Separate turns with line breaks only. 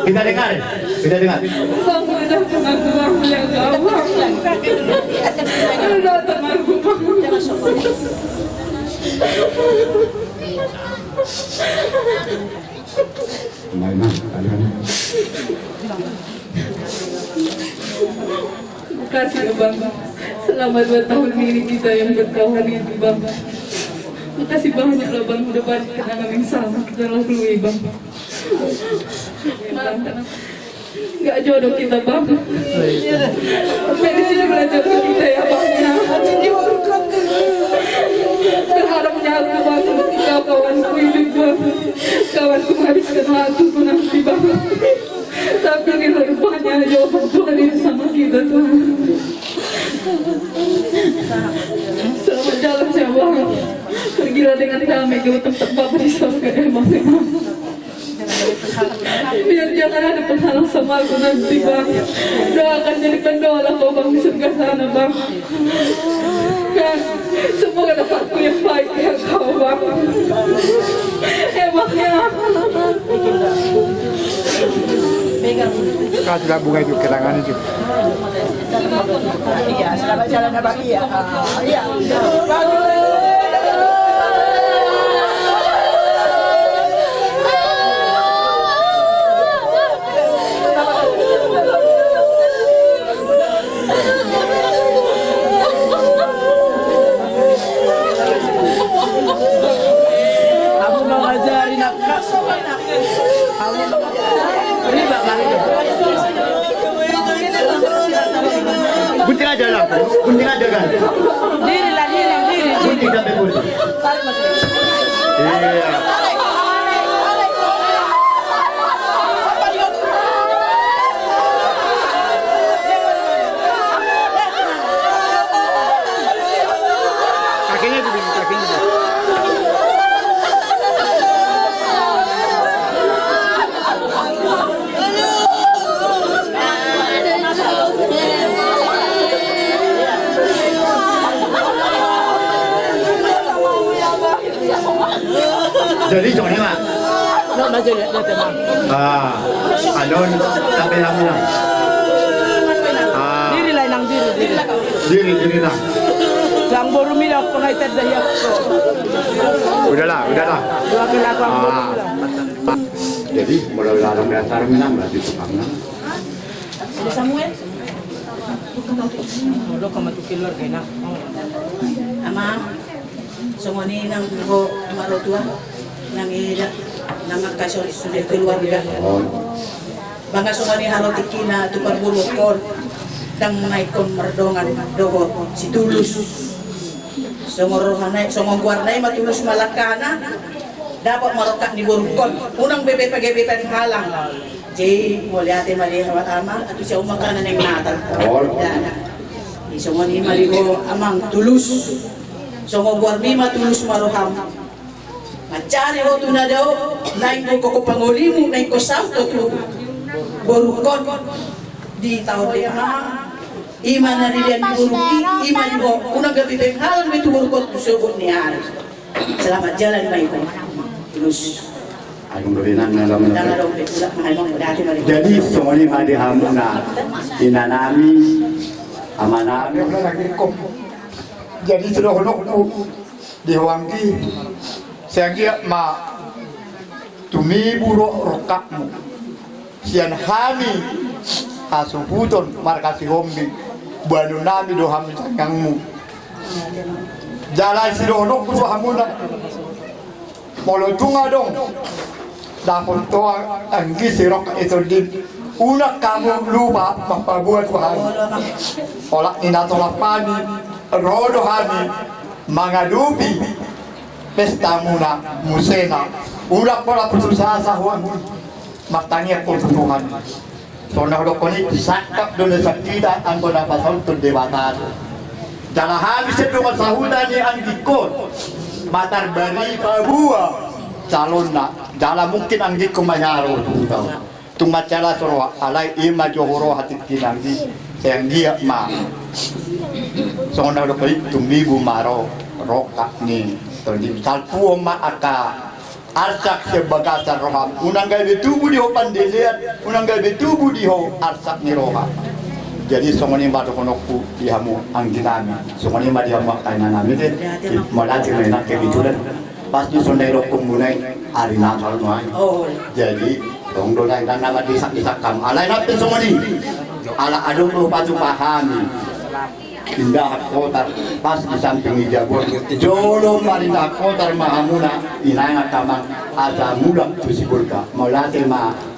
Kita dengar.
Bang, udah pengakuan yang gampang. Udah temanku, Bang. Terima kasih ya, Bang. Selama 2 tahun ini kita yang berkawan ini, Bang. Makasih banyak loh, Bang. Udah banyak kenangan yang sama kita lalui, Bang. Maaf, nggak jodoh kita, Bang. Tapi di sini belajar kita ya, Bang. Berharapnya aku, Bang, ketika kawanku hidup, Bang. Kawanku menghabiskan waktuku nanti, Bang. Tapi rupanya jawaban Tuhan ini sama kita, Tuhan. Selamat jalan ya, Bang. Pergilah dengan damai ke tempat Bapak di surga ya, Bang. Biar jangan ada penghalang sama aku nanti, Bang. Doakan jadikan doa kau, Bang, di surga sana, Bang. Dan semoga dapatku yang baik ya kau, Bang. Ya, Bang, ya.
Kasihlah bunga itu kenangan itu.
Iya, selamat jalan Abang. Iya. Iya. Kamu mau ngajarin aku? Kamu mau ini Pak Mari.
Gunting aja lah, gunting aja kan.
Diri lah, diri.
Gunting sampai gunting. Iya.
Kakinya itu, kakinya.
Jadi Johnny mah.
No, maju lihat teman.
Alon sampai lama.
Diri lah nang diri.
Diri lah.
Yang baru milah pengajian dah ya.
Udahlah.
Dua kelaku aku.
Jadi mulai larang dasar minang berarti tukangnya.
Ada Samuel. Lo kamu tu keluar kena.
Ama, sumoni nang buho marotua nang ira nang kasih sudah keluarga. Bangga sumoni halo tikina tu perbulukon dang naikon merdongan doho si tulus. Songorohanay songongguarnay matulus malakana dapat marokat di borukon unang bebe halang. Jadi mulai hati mali hawat amal atau siya umakanan ng natal. Isongoni maligo amang tulus. Songongguarni matulus maroham. Macari ho tunadaw naing ko pangulimu naing ko samto tu borukon di tahun lima. Iman na rin buruki, iman mo, unang gabi halang may tumurkot kusubot ni Ari. Selamat jalan may ko. Terus.
Ayong berinan na laman.
Jadi
Jadi semuanya madi hamu na inanami amanami.
Ano lagi kok? Jadi sudah honokku diwangi. Saya ma tumiburo rokakmu. Sian hani hasuhuton markasi hombi. Buanu nami doham jangangmu. Jalan si honokku dohamuna. Molo tunga dong. Dapon to ang gisirok ito din. Una kamu lupa mapabuat Tuhan. Olak ni natolapani, rodohani, mangadupi, pesta muna, musena. Ulak pola putusa sa Juan. Matanya po Tuhan. So nahdokoni sakap doon sa kita ang konapasal to dewata. Jalahan bisa dengan sahudan ni ang dikot. Matar bari pabua. Calon na. Jala mungkin ang dikot mayaro. Tumacala soro alay ima johoro hati tinanggi. Sayang dia ma. So nahdokoni tumibu maro. Roka ni. Tondi salpuo ma aka. arsak sebagai roham. Unang gabi tubuh di ho pandiliat, unang gabi tubuh di ho arsak ni roham. Jadi semua ni batu konokku dihamu ang dinami. Semua ni mah dihamu kainan nami deh. Malah cina ke bituran. Pas di sungai rokum munai hari nakal muai.
Oh.
Jadi dong dolai dan nama disak kam. Alai nape semua ni. Ala adung lu batu pahami. Indah kotar pas di samping ijabur jolo marinda kotar mahamuna inanga kamang ada mulak tusibulka maulate ma